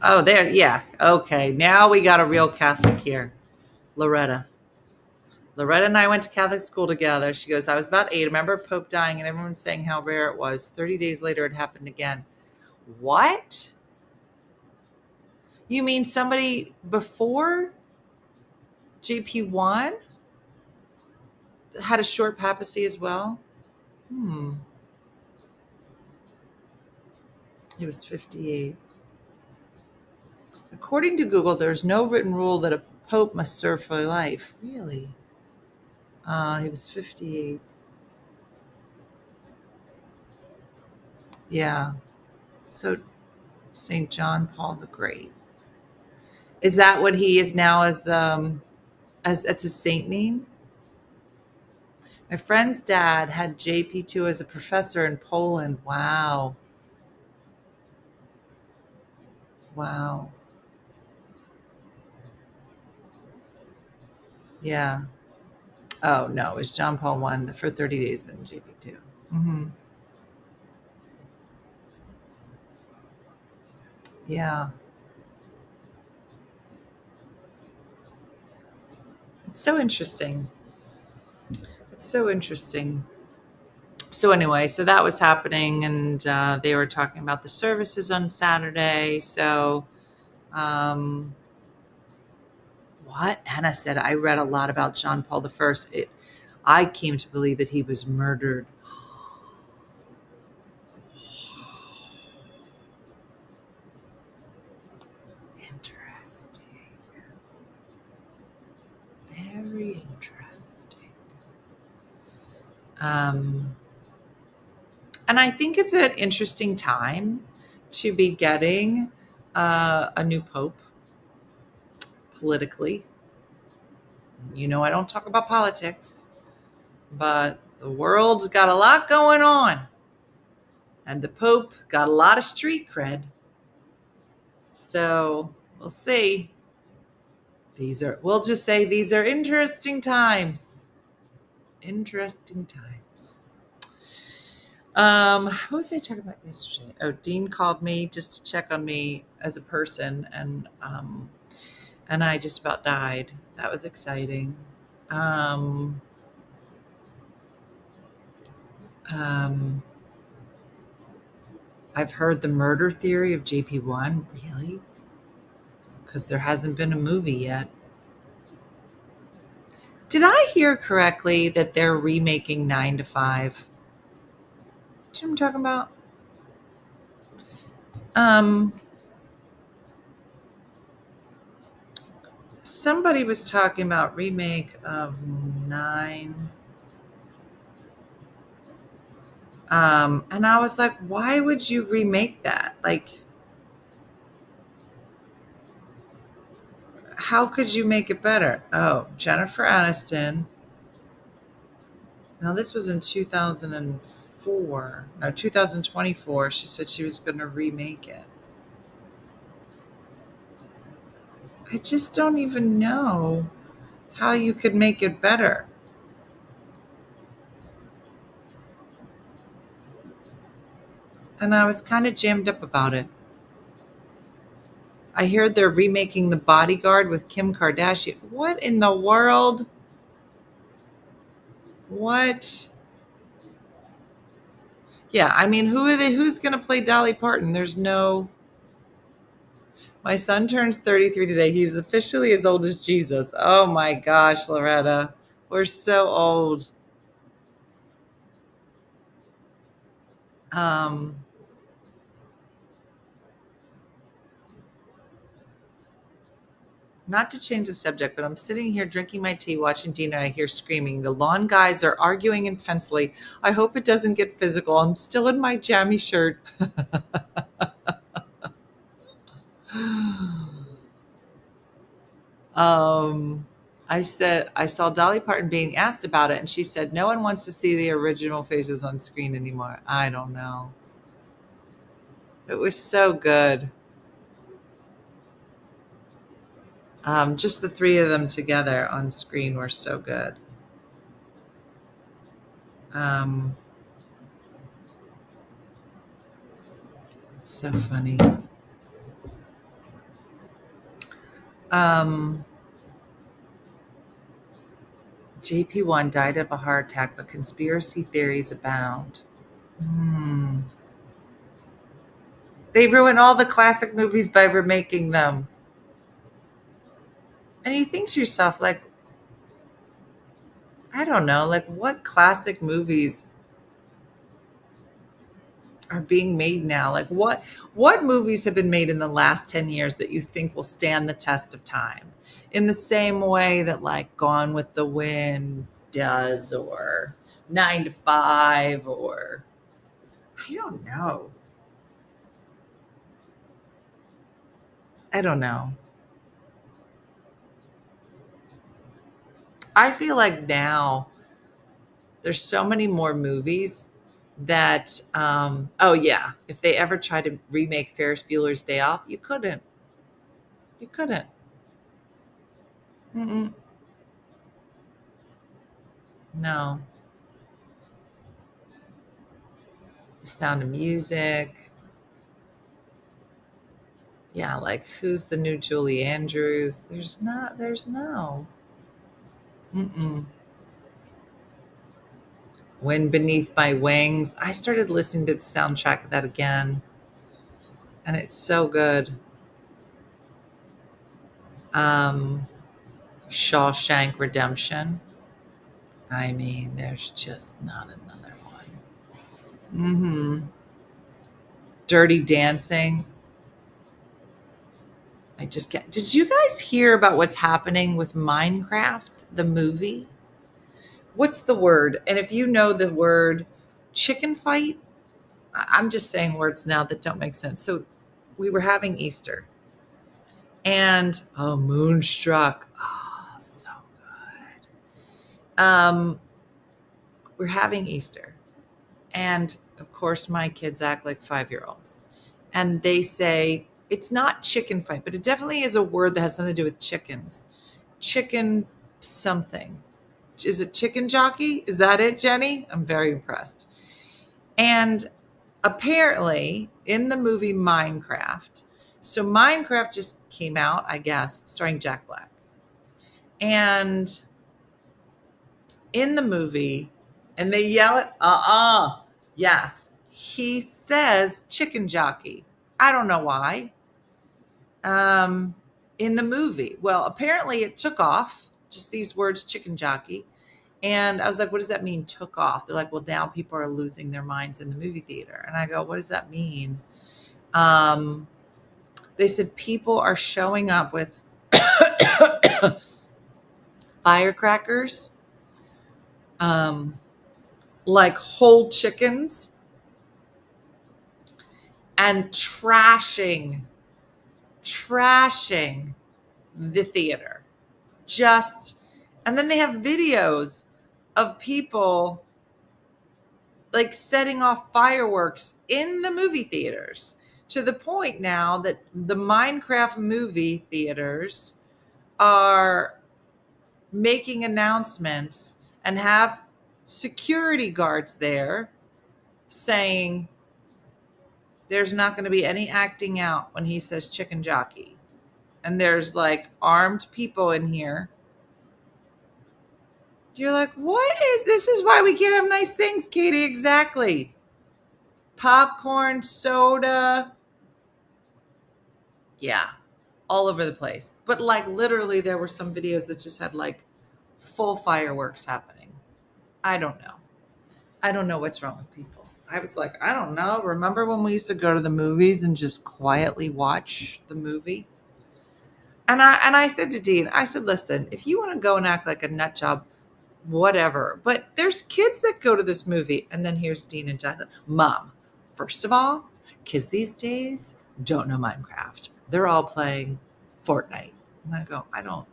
Oh, there, yeah. Okay, now we got a real Catholic here. Loretta and I went to Catholic school together. She goes, I was about 8. I remember Pope dying and everyone saying how rare it was. 30 days later, it happened again. What? You mean somebody before JP1 had a short papacy as well? He was 58. According to Google, there's no written rule that a pope must serve for life. Really? He was 58. Yeah. So St. John Paul the Great. Is that what he is now as that's his saint name? My friend's dad had JP2 as a professor in Poland. Wow. Yeah. Oh no, it was John Paul 1 for 30 days, then JP 2. Mm-hmm. Yeah. It's so interesting. It's so interesting. So anyway, so that was happening, and they were talking about the services on Saturday. So, what Anna said, I read a lot about John Paul I. I came to believe that he was murdered. Interesting. Very interesting. And I think it's an interesting time to be getting a new pope politically. I don't talk about politics, but the world's got a lot going on. And the pope got a lot of street cred. So we'll see. We'll just say these are interesting times. Interesting times. What was I talking about yesterday? Oh, Dean called me just to check on me as a person, and I just about died. That was exciting. I've heard the murder theory of JP1. Really? Because there hasn't been a movie yet. Did I hear correctly that they're remaking 9 to 5? Do you know what I'm talking about? Somebody was talking about remake of 9. And I was like, why would you remake that? Like, how could you make it better? Oh, Jennifer Aniston. Now, this was in 2004. No, 2024. She said she was going to remake it. I just don't even know how you could make it better. And I was kind of jammed up about it. I heard they're remaking The Bodyguard with Kim Kardashian. What in the world? What? Yeah, I mean, who's going to play Dolly Parton? There's no... My son turns 33 today. He's officially as old as Jesus. Oh my gosh, Loretta. We're so old. Not to change the subject, but I'm sitting here drinking my tea, watching Dina. I hear screaming. The lawn guys are arguing intensely. I hope it doesn't get physical. I'm still in my jammy shirt. I said, I saw Dolly Parton being asked about it, and she said, no one wants to see the original faces on screen anymore. I don't know. It was so good. Just the three of them together on screen were so good. So funny. JP1 died of a heart attack, but conspiracy theories abound. They ruin all the classic movies by remaking them. And you think to yourself, like, I don't know, like what classic movies are being made now? Like what movies have been made in the last 10 years that you think will stand the test of time? In the same way that like Gone with the Wind does, or 9 to 5, or I don't know. I feel like now there's so many more movies that, oh yeah, if they ever tried to remake Ferris Bueller's Day Off, you couldn't. Mm-mm. No. The Sound of Music. Yeah, like who's the new Julie Andrews? There's no. Mm-mm. Wind Beneath My Wings. I started listening to the soundtrack of that again, and it's so good. Shawshank Redemption. I mean, there's just not another one. Mm-hmm. Dirty Dancing. I just can't. Did you guys hear about what's happening with Minecraft, the movie? What's the word? And if you know the word chicken fight, I'm just saying words now that don't make sense. So we were having Easter and Moonstruck. Oh, so good. We're having Easter. And of course, my kids act like 5-year-olds. And they say, it's not chicken fight, but it definitely is a word that has something to do with chickens. Chicken something. Is it chicken jockey? Is that it, Jenny? I'm very impressed. And apparently in the movie Minecraft, so Minecraft just came out, I guess, starring Jack Black. And in the movie, and they yell at, yes, he says chicken jockey. I don't know why. In the movie. Well, apparently it took off, just these words, chicken jockey. And I was like, what does that mean, took off? They're like, well, now people are losing their minds in the movie theater. And I go, what does that mean? They said people are showing up with firecrackers, like whole chickens, and trashing the theater. And then they have videos of people like setting off fireworks in the movie theaters, to the point now that the Minecraft movie theaters are making announcements and have security guards there saying there's not going to be any acting out when he says chicken jockey. And there's like armed people in here. You're like, this is why we can't have nice things, Katie. Exactly. Popcorn, soda. Yeah. All over the place. But like literally there were some videos that just had like full fireworks happening. I don't know. I don't know what's wrong with people. I was like, I don't know. Remember when we used to go to the movies and just quietly watch the movie? And I said to Dean, I said, listen, if you want to go and act like a nut job, whatever. But there's kids that go to this movie. And then here's Dean and Jonathan. Mom, first of all, kids these days don't know Minecraft. They're all playing Fortnite. And I go, I don't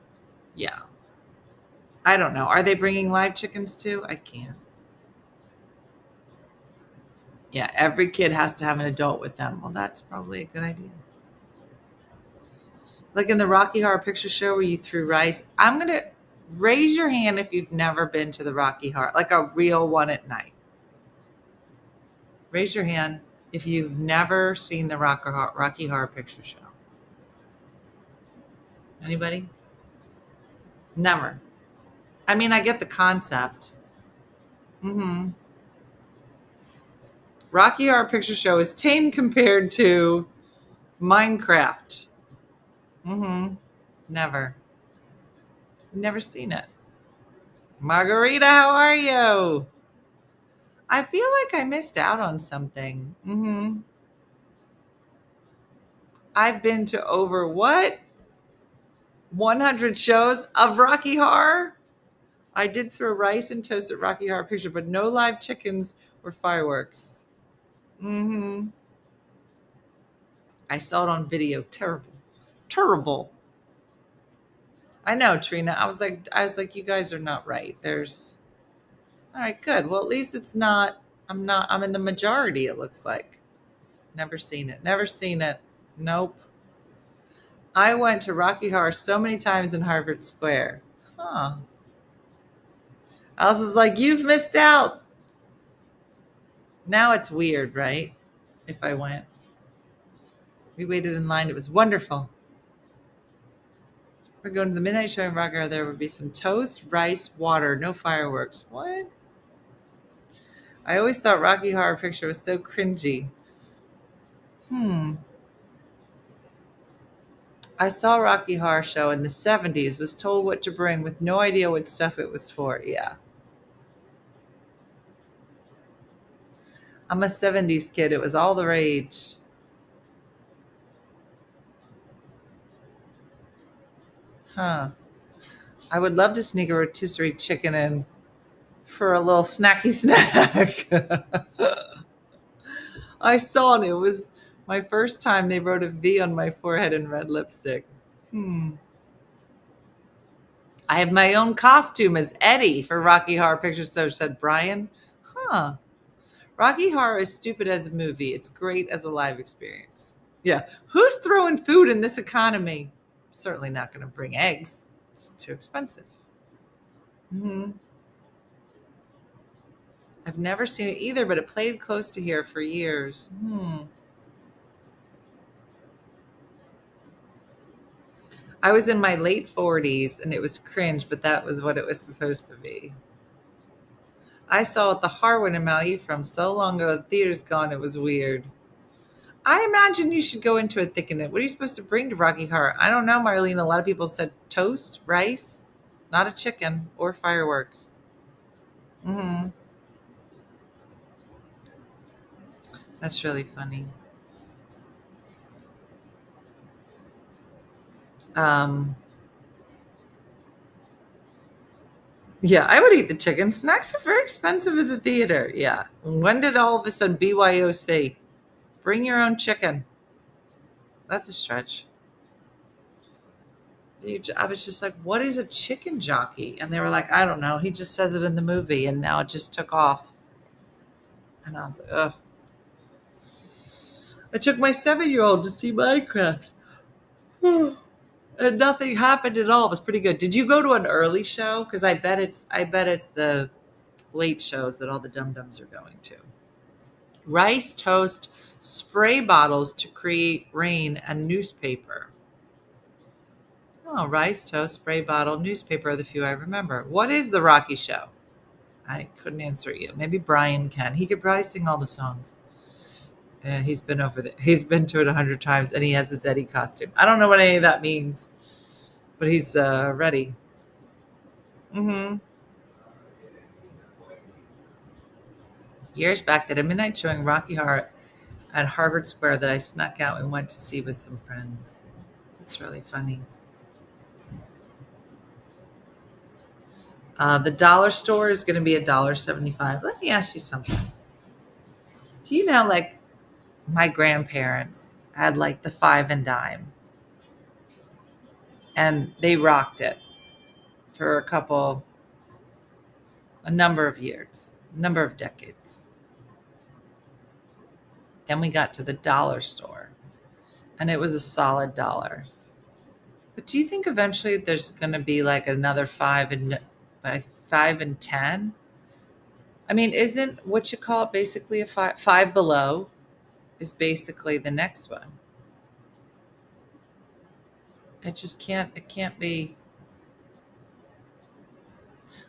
know. Are they bringing live chickens too? I can't. Yeah, every kid has to have an adult with them. Well, that's probably a good idea. Like in the Rocky Horror Picture Show where you threw rice. I'm going to raise your hand if you've never been to the Rocky Horror, like a real one at night. Raise your hand if you've never seen the Rocky Horror Picture Show. Anybody? Never. I mean, I get the concept. Rocky Horror Picture Show is tame compared to Minecraft. Never seen it. Margarita, how are you? I feel like I missed out on something. I've been to over 100 shows of Rocky Horror. I did throw rice and toast at Rocky Horror Picture, but no live chickens or fireworks. I saw it on video. Terrible. I know, Trina. I was like, you guys are not right. All right, good. Well, at least it's not, I'm in the majority, it looks like. Never seen it. Nope. I went to Rocky Horror so many times in Harvard Square. Alice is like, you've missed out. Now it's weird, right? If I went. We waited in line. It was wonderful. We're going to the midnight showing Rocky Horror. There would be some toast, rice, water, no fireworks. What? I always thought Rocky Horror Picture was so cringy. I saw Rocky Horror Show in the 70s, was told what to bring with no idea what stuff it was for. Yeah. I'm a 70s kid. It was all the rage. Huh. I would love to sneak a rotisserie chicken in for a little snacky snack. I saw it. It was my first time they wrote a V on my forehead in red lipstick. I have my own costume as Eddie for Rocky Horror Picture Show, said Brian. Huh. Rocky Horror is stupid as a movie. It's great as a live experience. Yeah. Who's throwing food in this economy? Certainly not going to bring eggs. It's too expensive. I've never seen it either, but it played close to here for years. I was in my late 40s and it was cringe, but that was what it was supposed to be. I saw it at the Harwin in Mount Ephraim so long ago. The theater's gone. It was weird. I imagine you should go into it thinking it. What are you supposed to bring to Rocky Horror? I don't know, Marlene. A lot of people said toast, rice, not a chicken, or fireworks. That's really funny. Yeah, I would eat the chicken. Snacks are very expensive at the theater. Yeah. When did all of a sudden BYOC? Bring your own chicken. That's a stretch. I was just like, what is a chicken jockey? And they were like, I don't know. He just says it in the movie, and now it just took off. And I was like, ugh. I took my 7-year-old to see Minecraft. And nothing happened at all. It was pretty good. Did you go to an early show? Because I bet it's the late shows that all the dum-dums are going to. Rice, toast, spray bottles to create rain, and newspaper. Oh, rice, toast, spray bottle, newspaper are the few I remember. What is the Rocky Show? I couldn't answer it yet. Maybe Brian can. He could probably sing all the songs. He's been over there. He's been to it 100 times, and he has his Eddie costume. I don't know what any of that means, but he's ready. Years back, did a midnight showing Rocky Horror at Harvard Square that I snuck out and went to see with some friends. That's really funny. The dollar store is going to be $1.75. Let me ask you something. Do you know, like, my grandparents had like the 5 and dime, and they rocked it for a number of years, a number of decades. Then we got to the dollar store, and it was a solid $1. But do you think eventually there's going to be like another 5 and 10? I mean, isn't what you call it basically a five below is basically the next one? It can't be.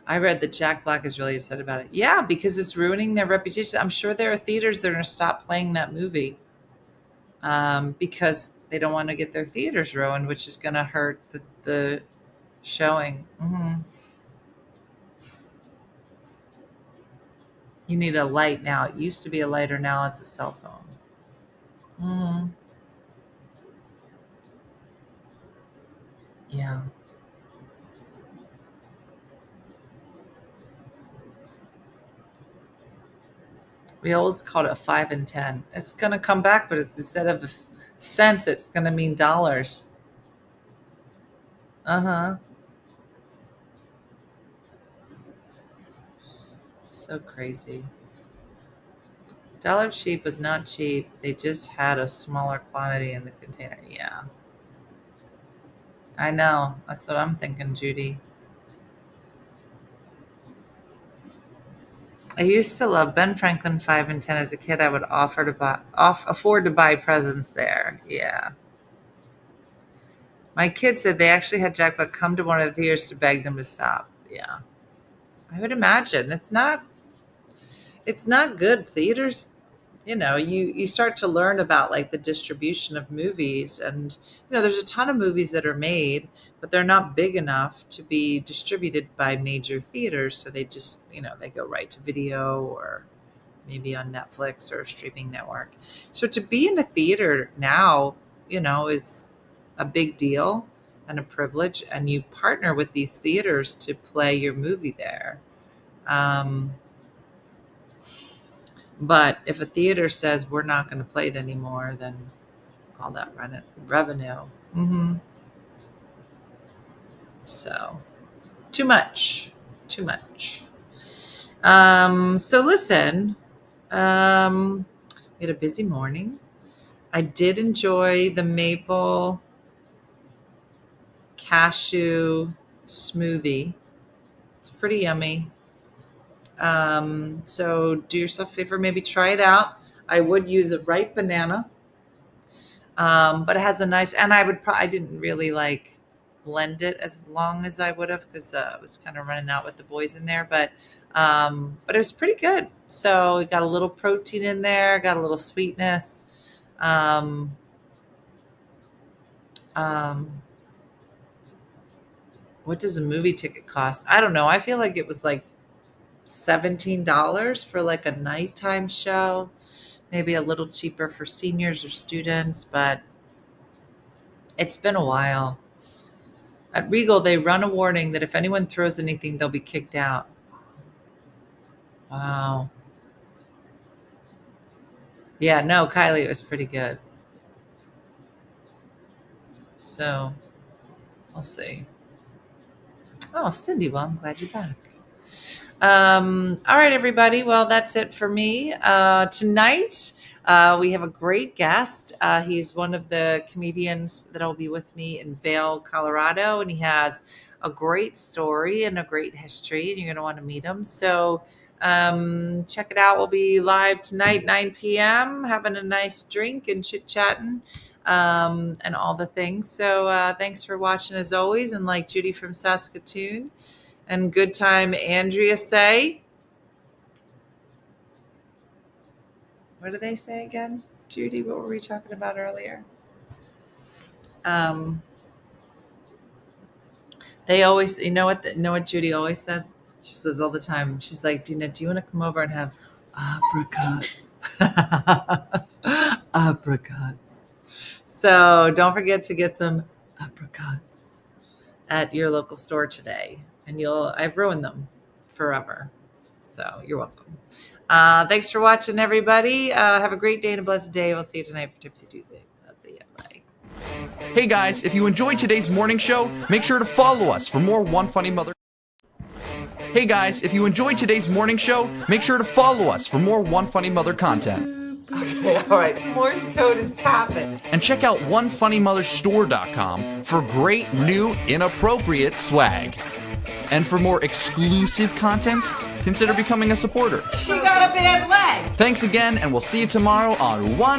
I read that Jack Black is really upset about it. Yeah, because it's ruining their reputation. I'm sure there are theaters that are going to stop playing that movie because they don't want to get their theaters ruined, which is going to hurt the showing. You need a light now. It used to be a lighter. Now it's a cell phone. Yeah. We always called it a 5 and 10. It's going to come back, but instead of cents, it's going to mean dollars. So crazy. Dollar Cheap was not cheap. They just had a smaller quantity in the container. Yeah. I know. That's what I'm thinking, Judy. I used to love Ben Franklin 5 and 10 as a kid. I would afford to buy presents there. Yeah. My kids said they actually had Jack Buck come to one of the theaters to beg them to stop. Yeah. I would imagine. It's not good. Theaters, you start to learn about like the distribution of movies, and there's a ton of movies that are made, but they're not big enough to be distributed by major theaters. So they just, they go right to video or maybe on Netflix or a streaming network. So to be in a theater now, is a big deal and a privilege, and you partner with these theaters to play your movie there. But if a theater says we're not going to play it anymore, then all that revenue. So too much. So listen, we had a busy morning. I did enjoy the maple cashew smoothie. It's pretty yummy. So do yourself a favor, maybe try it out. I would use a ripe banana, but it has a nice, and I didn't really like blend it as long as I would have, because I was kind of running out with the boys in there, but it was pretty good. So we got a little protein in there, got a little sweetness. What does a movie ticket cost? I don't know. I feel like it was like $17 for like a nighttime show, maybe a little cheaper for seniors or students, but it's been a while. At Regal, they run a warning that if anyone throws anything, they'll be kicked out. Wow. Yeah, no, Kylie, it was pretty good. So we'll see. Oh, Cindy, well, I'm glad you're back. All right, everybody. Well, that's it for me. Tonight, we have a great guest. He's one of the comedians that will be with me in Vail, Colorado, and he has a great story and a great history, and you're going to want to meet him. So check it out. We'll be live tonight, 9 p.m., having a nice drink and chit-chatting and all the things. So thanks for watching as always. And like Judy from Saskatoon and good time, Andrea say. What did they say again? Judy, what were we talking about earlier? They always, you know what Judy always says? She says all the time, she's like, Dina, do you want to come over and have apricots? Apricots. So don't forget to get some apricots at your local store today. And I've ruined them forever. So you're welcome. Thanks for watching, everybody. Have a great day and a blessed day. We'll see you tonight for Tipsy Tuesday. I'll see you. Bye. Hey guys, if you enjoyed today's morning show, make sure to follow us for more OneFunnyMother. Hey guys, if you enjoyed today's morning show, make sure to follow us for more OneFunnyMother content. Okay, all right. Morse code is tapping. And check out OneFunnyMotherStore.com for great new inappropriate swag. And for more exclusive content, consider becoming a supporter. She got a bad leg. Thanks again, and we'll see you tomorrow on One